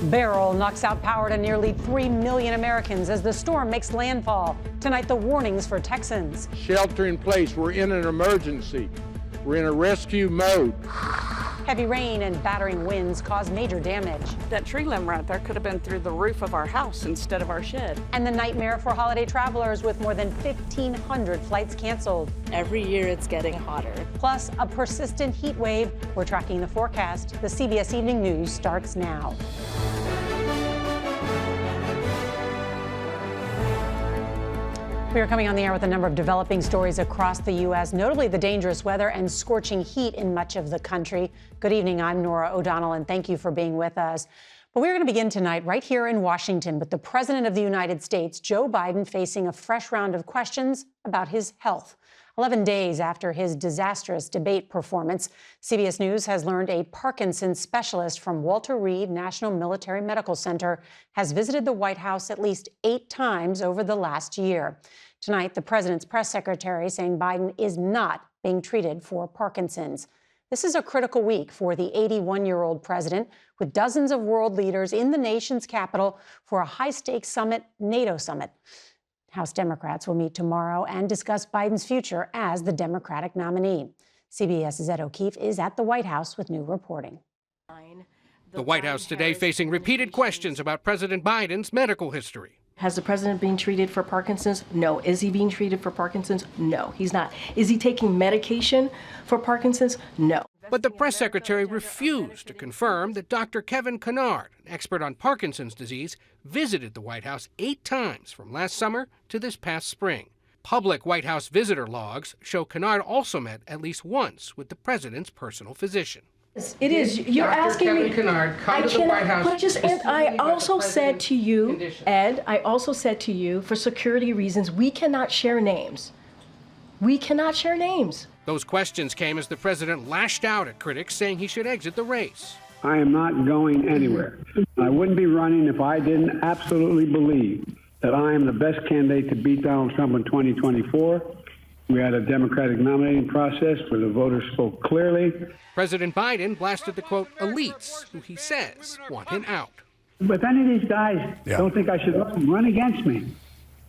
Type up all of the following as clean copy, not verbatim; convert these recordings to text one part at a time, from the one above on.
Beryl knocks out power to nearly 3 million Americans as the storm makes landfall. Tonight, the warnings for Texans. Shelter in place. We're in an emergency. We're in a rescue mode. Heavy rain and battering winds cause major damage. That tree limb right there could have been through the roof of our house instead of our shed. And the nightmare for holiday travelers with more than 1,500 flights canceled. Every year it's getting hotter. Plus, a persistent heat wave. We're tracking the forecast. The CBS Evening News starts now. We are coming on the air with a number of developing stories across the U.S., notably the dangerous weather and scorching heat in much of the country. Good evening, I'm Norah O'Donnell, and thank you for being with us. But we're going to begin tonight right here in Washington with the President of the United States, Joe Biden, facing a fresh round of questions about his health. 11 days after his disastrous debate performance, CBS News has learned a Parkinson's specialist from Walter Reed National Military Medical Center has visited the White House at least 8 times over the last year. Tonight, the president's press secretary saying Biden is not being treated for Parkinson's. This is a critical week for the 81-year-old president, with dozens of world leaders in the nation's capital for a high-stakes summit, NATO summit. House Democrats will meet tomorrow and discuss Biden's future as the Democratic nominee. CBS's Ed O'Keefe is at the White House with new reporting. The White House today facing repeated questions about President Biden's medical history. Has the president been treated for Parkinson's? No. Is he being treated for Parkinson's? No, he's not. Is he taking medication for Parkinson's? No. But the press secretary refused to confirm that Dr. Kevin Kennard, an expert on Parkinson's disease, visited the White House 8 times from last summer to this past spring. Public White House visitor logs show Kennard also met at least once with the president's personal physician. It is. You're asking me. Kennard come to the White House. But just, and I also said to you, Ed, I also said to you, for security reasons, we cannot share names. We cannot share names. Those questions came as the president lashed out at critics, saying he should exit the race. I am not going anywhere. I wouldn't be running if I didn't absolutely believe that I am the best candidate to beat Donald Trump in 2024. We had a Democratic nominating process where the voters spoke clearly. President Biden blasted the, quote, elites, who he says want him out. But if any of these guys don't think I should run against me,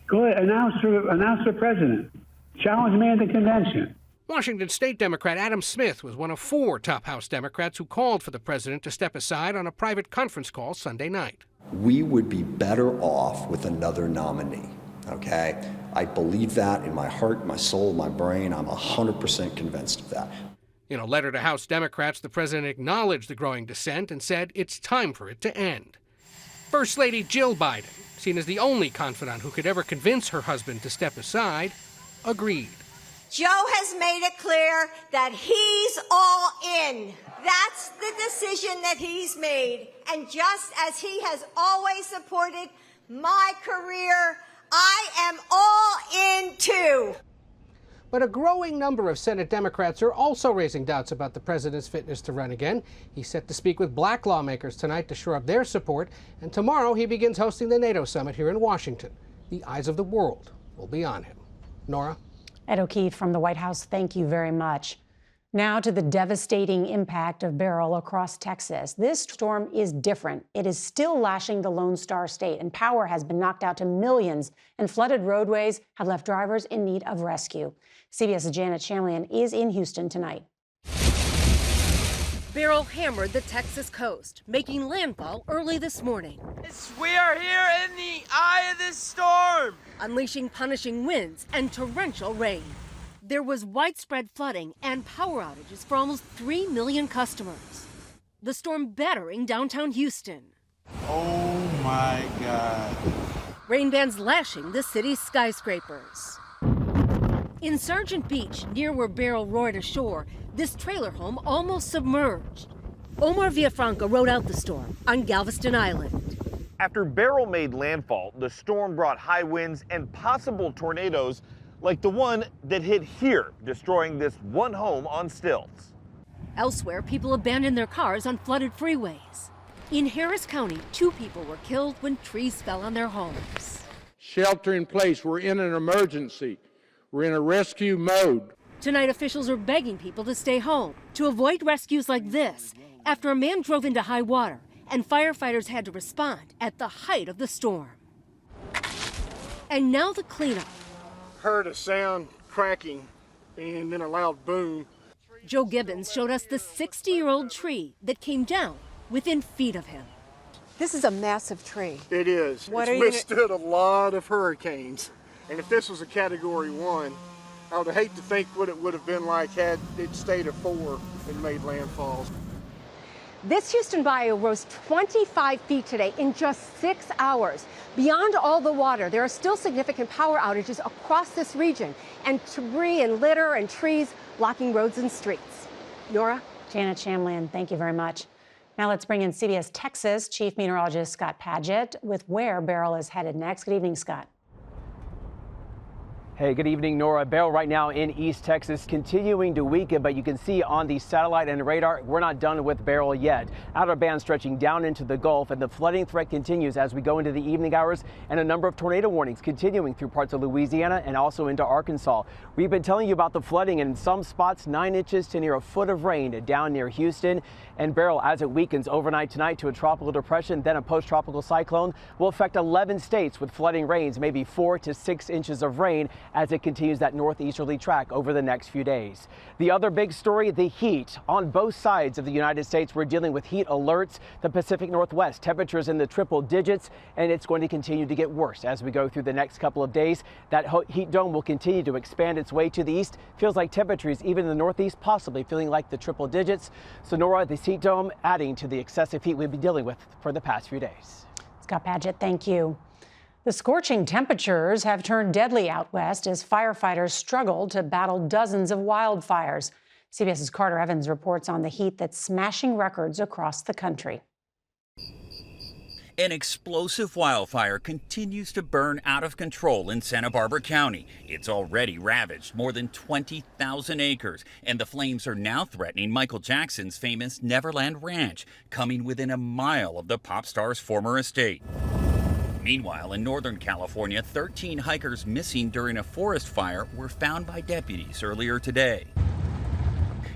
go ahead, announce for president. Challenge me at the convention. Washington State Democrat Adam Smith was one of 4 top House Democrats who called for the president to step aside on a private conference call Sunday night. We would be better off with another nominee, okay? I believe that in my heart, my soul, my brain. I'm 100% convinced of that. In a letter to House Democrats, the president acknowledged the growing dissent and said it's time for it to end. First Lady Jill Biden, seen as the only confidant who could ever convince her husband to step aside, agreed. Joe has made it clear that he's all in. That's the decision that he's made. And just as he has always supported my career, I am all in too. But a growing number of Senate Democrats are also raising doubts about the president's fitness to run again. He's set to speak with black lawmakers tonight to shore up their support. And tomorrow he begins hosting the NATO summit here in Washington. The eyes of the world will be on him. Nora? Ed O'Keefe from the White House, thank you very much. Now to the devastating impact of Beryl across Texas. This storm is different. It is still lashing the Lone Star State, and power has been knocked out to millions, and flooded roadways have left drivers in need of rescue. CBS's Janet Shamlian is in Houston tonight. Beryl hammered the Texas coast, making landfall early this morning. We are here in the eye of this storm, unleashing punishing winds and torrential rain. There was widespread flooding and power outages for almost 3 million customers. The storm battering downtown Houston. Oh my God. Rain bands lashing the city's skyscrapers. In Sargent Beach, near where Beryl roared ashore, this trailer home almost submerged. Omar Villafranca rode out the storm on Galveston Island. After Beryl made landfall, the storm brought high winds and possible tornadoes like the one that hit here, destroying this one home on stilts. Elsewhere, people abandoned their cars on flooded freeways. In Harris County, 2 people were killed when trees fell on their homes. Shelter in place. We're in an emergency. We're in a rescue mode. Tonight, officials are begging people to stay home to avoid rescues like this after a man drove into high water and firefighters had to respond at the height of the storm. And now the cleanup. Heard a sound cracking and then a loud boom. Joe Gibbons showed us the 60-year-old tree that came down within feet of him. This is a massive tree. It is. It's withstood a lot of hurricanes. And if this was a Category 1, I would hate to think what it would have been like had it stayed a 4 and made landfall. This Houston bayou rose 25 feet today in just 6 hours. Beyond all the water, there are still significant power outages across this region, and debris and litter and trees blocking roads and streets. Nora? Janet Shamlian, thank you very much. Now let's bring in CBS Texas Chief Meteorologist Scott Padgett with where Beryl is headed next. Good evening, Scott. Hey, good evening, Nora. Beryl right now in East Texas continuing to weaken, but you can see on the satellite and radar, we're not done with Beryl yet. Outer band stretching down into the Gulf, and the flooding threat continues as we go into the evening hours, and a number of tornado warnings continuing through parts of Louisiana and also into Arkansas. We've been telling you about the flooding, and in some spots 9 inches to near a foot of rain down near Houston. And Beryl, as it weakens overnight tonight to a tropical depression, then a post-tropical cyclone, will affect 11 states with flooding rains, maybe 4 to 6 inches of rain as it continues that northeasterly track over the next few days. The other big story, the heat. On both sides of the United States, we're dealing with heat alerts. The Pacific Northwest, temperatures in the triple digits, and it's going to continue to get worse as we go through the next couple of days. That heat dome will continue to expand its way to the east. Feels like temperatures even in the northeast possibly feeling like the triple digits. So Nora, this heat dome adding to the excessive heat we've been dealing with for the past few days. Scott Padgett, thank you. The scorching temperatures have turned deadly out west as firefighters struggle to battle dozens of wildfires. CBS's Carter Evans reports on the heat that's smashing records across the country. An explosive wildfire continues to burn out of control in Santa Barbara County. It's already ravaged more than 20,000 acres, and the flames are now threatening Michael Jackson's famous Neverland Ranch, coming within a mile of the pop star's former estate. Meanwhile, in Northern California, 13 hikers missing during a forest fire were found by deputies earlier today.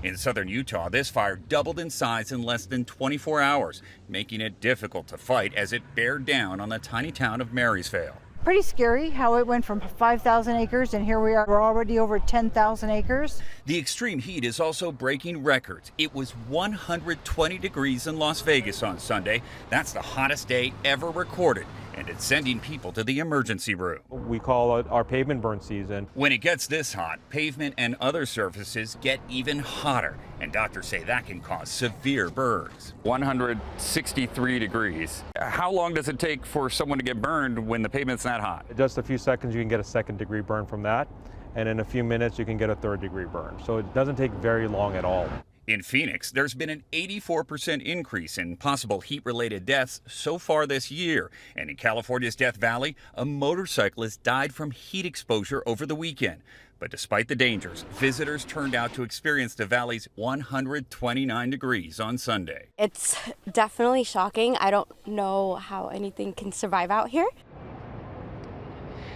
In southern Utah, this fire doubled in size in less than 24 hours, making it difficult to fight as it bared down on the tiny town of Marysvale. Pretty scary how it went from 5,000 acres and here we are, we're already over 10,000 acres. The extreme heat is also breaking records. It was 120 degrees in Las Vegas on Sunday. That's the hottest day ever recorded, and it's sending people to the emergency room. We call it our pavement burn season. When it gets this hot, pavement and other surfaces get even hotter, and doctors say that can cause severe burns. 163 degrees. How long does it take for someone to get burned when the pavement's that hot? Just a few seconds, you can get a second-degree burn from that, and in a few minutes, you can get a third-degree burn. So it doesn't take very long at all. In Phoenix, there's been an 84% increase in possible heat-related deaths so far this year. And in California's Death Valley, a motorcyclist died from heat exposure over the weekend. But despite the dangers, visitors turned out to experience the valley's 129 degrees on Sunday. It's definitely shocking. I don't know how anything can survive out here.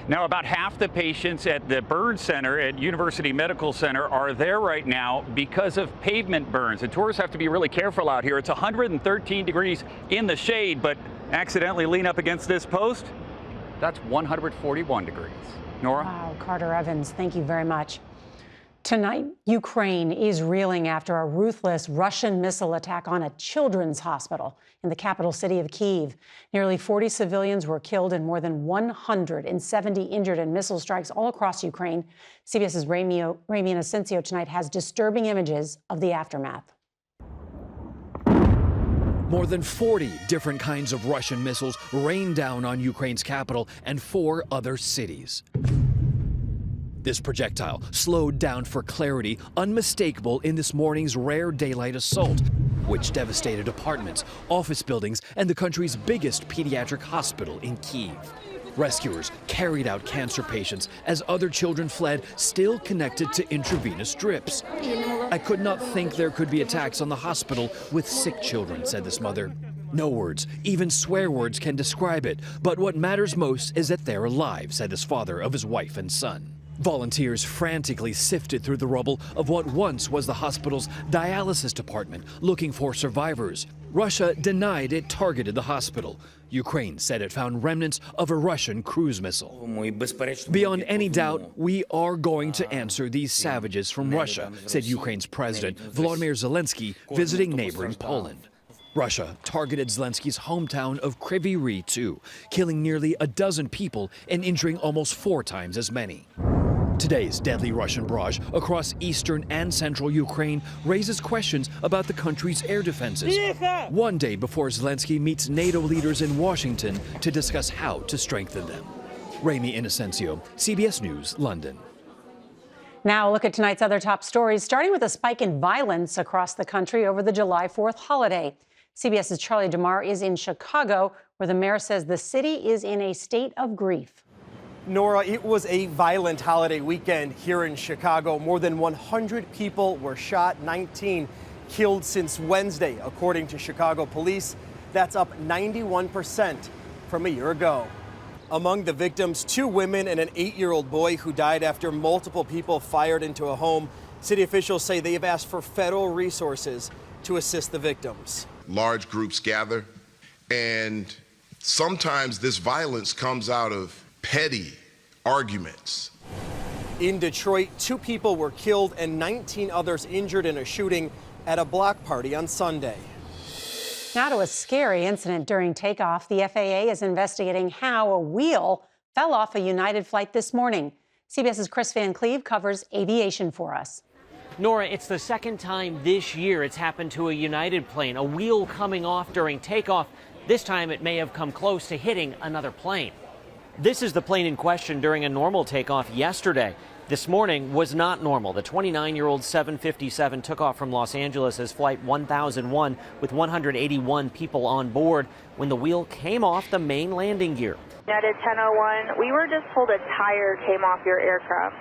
Now, about half the patients at the burn center at University Medical Center are there right now because of pavement burns. And tourists have to be really careful out here. It's 113 degrees in the shade, but accidentally lean up against this post, that's 141 degrees. Nora? Wow, Carter Evans, thank you very much. Tonight, Ukraine is reeling after a ruthless Russian missile attack on a children's hospital in the capital city of Kyiv. Nearly 40 civilians were killed and more than 170 injured in missile strikes all across Ukraine. CBS's Ramy Inocencio tonight has disturbing images of the aftermath. More than 40 different kinds of Russian missiles rained down on Ukraine's capital and 4 other cities. This projectile slowed down for clarity, unmistakable in this morning's rare daylight assault, which devastated apartments, office buildings, and the country's biggest pediatric hospital in Kyiv. Rescuers carried out cancer patients as other children fled, still connected to intravenous drips. I could not think there could be attacks on the hospital with sick children, said this mother. No words, even swear words, can describe it, but what matters most is that they're alive, said this father of his wife and son. Volunteers frantically sifted through the rubble of what once was the hospital's dialysis department, looking for survivors. Russia denied it targeted the hospital. Ukraine said it found remnants of a Russian cruise missile. Beyond any doubt, we are going to answer these savages from Russia, said Ukraine's President Volodymyr Zelensky, visiting neighboring Poland. Russia targeted Zelensky's hometown of Kryvyi Rih too, killing nearly a dozen people and injuring almost 4 times as many. Today's deadly Russian barrage across eastern and central Ukraine raises questions about the country's air defenses. One day before Zelensky meets NATO leaders in Washington to discuss how to strengthen them. Remy Inocencio, CBS News, London. Now, a look at tonight's other top stories, starting with a spike in violence across the country over the July 4th holiday. CBS's Charlie DeMar is in Chicago, where the mayor says the city is in a state of grief. Nora, it was a violent holiday weekend here in Chicago. More than 100 people were shot, 19 killed since Wednesday, according to Chicago police. That's up 91% from a year ago. Among the victims, 2 women and an 8-year-old boy who died after multiple people fired into a home. City officials say they have asked for federal resources to assist the victims. Large groups gather, and sometimes this violence comes out of petty arguments. In Detroit, 2 people were killed and 19 others injured in a shooting at a block party on Sunday. Now to a scary incident during takeoff. The FAA is investigating how a wheel fell off a United flight this morning. CBS's Chris Van Cleve covers aviation for us. Nora, it's the second time this year it's happened to a United plane, a wheel coming off during takeoff. This time it may have come close to hitting another plane. This is the plane in question during a normal takeoff yesterday. This morning was not normal. The 29-year-old 757 took off from Los Angeles as Flight 1001 with 181 people on board when the wheel came off the main landing gear. United 1001, we were just told a tire came off your aircraft.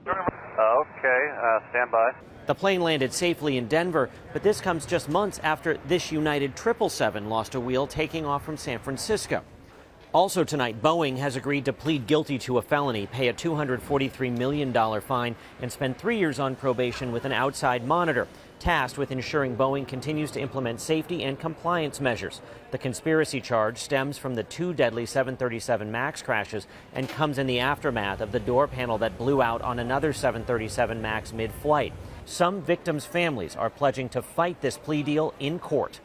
Okay, stand by. The plane landed safely in Denver, but this comes just months after this United 777 lost a wheel taking off from San Francisco. Also tonight, Boeing has agreed to plead guilty to a felony, pay a $243 million fine, and spend 3 years on probation with an outside monitor, tasked with ensuring Boeing continues to implement safety and compliance measures. The conspiracy charge stems from the 2 deadly 737 MAX crashes and comes in the aftermath of the door panel that blew out on another 737 MAX mid-flight. Some victims' families are pledging to fight this plea deal in court.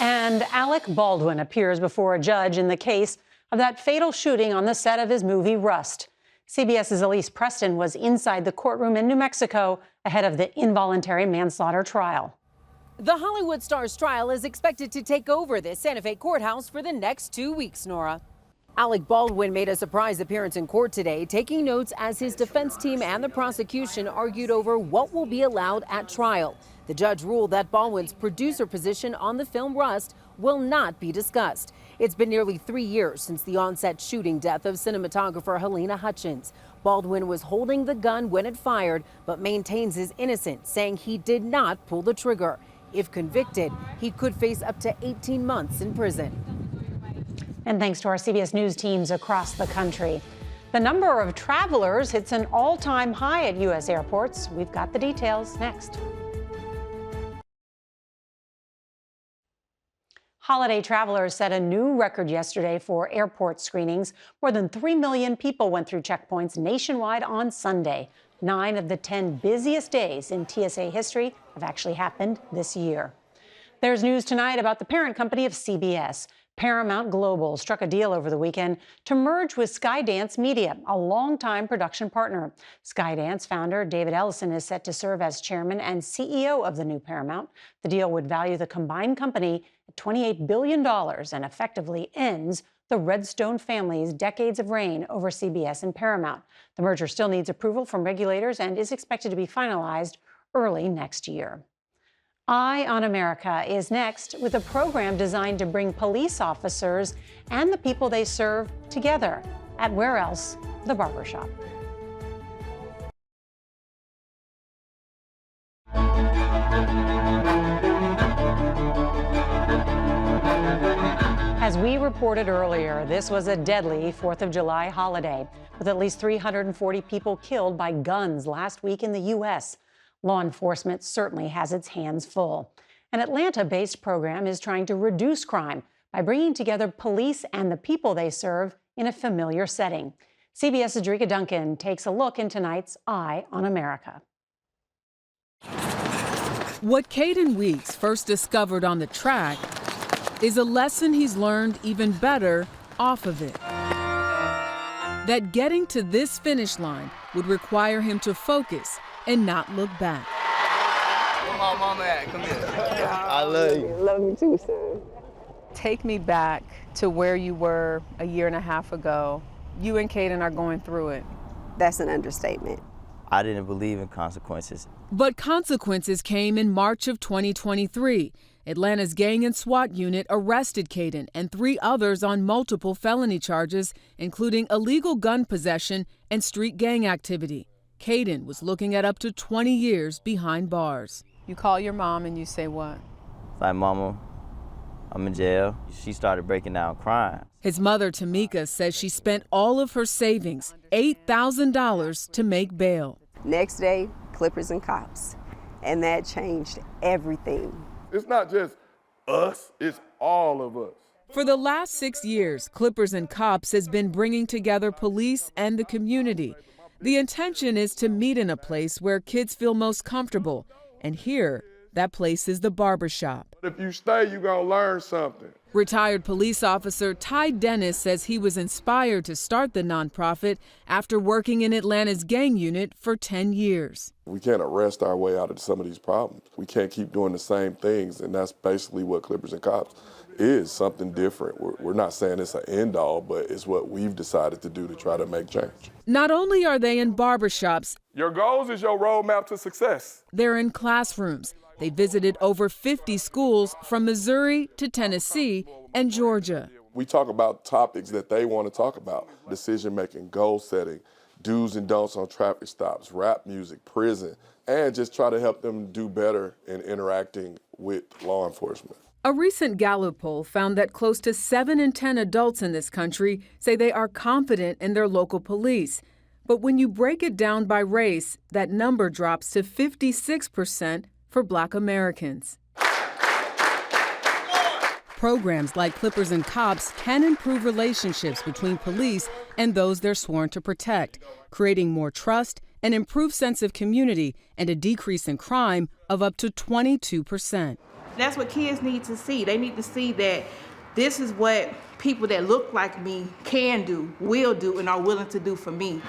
And Alec Baldwin appears before a judge in the case of that fatal shooting on the set of his movie Rust. CBS's Elise Preston was inside the courtroom in New Mexico ahead of the involuntary manslaughter trial. The Hollywood star's trial is expected to take over the Santa Fe courthouse for the next 2 weeks, Nora. Alec Baldwin made a surprise appearance in court today, taking notes as his defense team and the prosecution argued over what will be allowed at trial. The judge ruled that Baldwin's producer position on the film Rust will not be discussed. It's been nearly 3 years since the on-set shooting death of cinematographer Helena Hutchins. Baldwin was holding the gun when it fired, but maintains his innocence, saying he did not pull the trigger. If convicted, he could face up to 18 months in prison. And thanks to our CBS News teams across the country. The number of travelers hits an all-time high at U.S. airports. We've got the details next. Holiday travelers set a new record yesterday for airport screenings. More than 3 million people went through checkpoints nationwide on Sunday. 9 of the 10 busiest days in TSA history have actually happened this year. There's news tonight about the parent company of CBS. Paramount Global struck a deal over the weekend to merge with Skydance Media, a longtime production partner. Skydance founder David Ellison is set to serve as chairman and CEO of the new Paramount. The deal would value the combined company at $28 billion and effectively ends the Redstone family's decades of reign over CBS and Paramount. The merger still needs approval from regulators and is expected to be finalized early next year. Eye on America is next with a program designed to bring police officers and the people they serve together at where else? The barbershop. As we reported earlier, this was a deadly 4th of July holiday, with at least 340 people killed by guns last week in the U.S. Law enforcement certainly has its hands full. An Atlanta-based program is trying to reduce crime by bringing together police and the people they serve in a familiar setting. CBS's Jerika Duncan takes a look in tonight's Eye on America. What Caden Weeks first discovered on the track is a lesson he's learned even better off of it. That getting to this finish line would require him to focus and not look back. Where my mama at? Come here. I love you. Love you too, son. Take me back to where you were a year and a half ago. You and Caden are going through it. That's an understatement. I didn't believe in consequences. But consequences came in March of 2023. Atlanta's gang and SWAT unit arrested Caden and 3 others on multiple felony charges, including illegal gun possession and street gang activity. Caden was looking at up to 20 years behind bars. You call your mom and you say what? Like, Mama, I'm in jail. She started breaking down crying. His mother, Tamika, says she spent all of her savings, $8,000, to make bail. Next day, Clippers and cops. And that changed everything. It's not just us, it's all of us. For the last 6 years, Clippers and Cops has been bringing together police and the community. The intention is to meet in a place where kids feel most comfortable. And here, that place is the barbershop. If you stay, you're going to learn something. Retired police officer Ty Dennis says he was inspired to start the nonprofit after working in Atlanta's gang unit for 10 years. We can't arrest our way out of some of these problems. We can't keep doing the same things, and that's basically what Clippers and Cops is, something different. We're not saying it's an end all, but it's what we've decided to do to try to make change. Not only are they in barbershops, your goals is your roadmap to success. They're in classrooms. They visited over 50 schools from Missouri to Tennessee and Georgia. We talk about topics that they want to talk about: decision making, goal setting, do's and don'ts on traffic stops, rap music, prison, and just try to help them do better in interacting with law enforcement. A recent Gallup poll found that close to 7 in 10 adults in this country say they are confident in their local police. But when you break it down by race, that number drops to 56% for Black Americans. Programs like Clippers and Cops can improve relationships between police and those they're sworn to protect, creating more trust, an improved sense of community, and a decrease in crime of up to 22%. That's what kids need to see. They need to see that this is what people that look like me can do, will do, and are willing to do for me.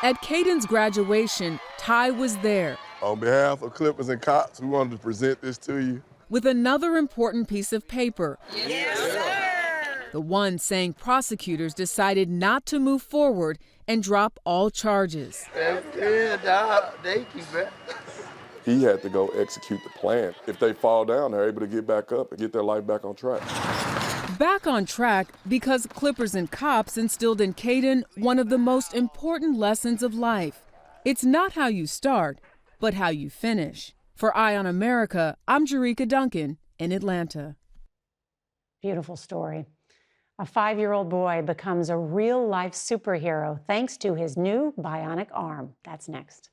At Caden's graduation, Ty was there. On behalf of Clippers and Cops, we wanted to present this to you. With another important piece of paper. Yes, sir. The one saying prosecutors decided not to move forward and drop all charges. That's good, dog. Thank you, man. He had to go execute the plan. If they fall down, they're able to get back up and get their life back on track. Back on track because Clippers and Cops instilled in Caden one of the most important lessons of life. It's not how you start, but how you finish. For Eye on America, I'm Jerika Duncan in Atlanta. Beautiful story. A 5-year-old boy becomes a real-life superhero thanks to his new bionic arm. That's next.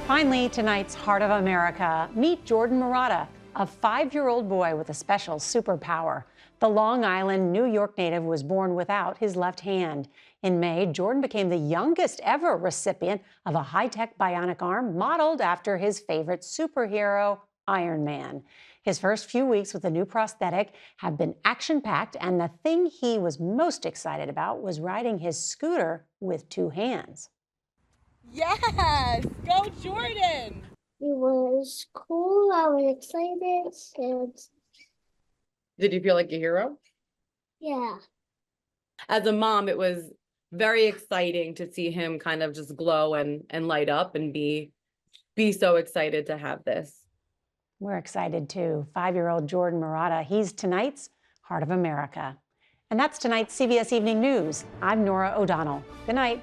Finally, tonight's Heart of America. Meet Jordan Marotta, a 5-year-old boy with a special superpower. The Long Island, New York native was born without his left hand. In May, Jordan became the youngest ever recipient of a high-tech bionic arm modeled after his favorite superhero, Iron Man. His first few weeks with the new prosthetic have been action-packed, and the thing he was most excited about was riding his scooter with 2 hands. Yes! Go Jordan! It was cool. I was excited. And Did you feel like a hero? yeah. As a mom, it was very exciting to see him kind of just glow and light up and be so excited to have this. We're excited too. 5-year-old Jordan Marotta, he's tonight's Heart of America. And that's tonight's CBS Evening News. I'm Norah O'Donnell. Good night.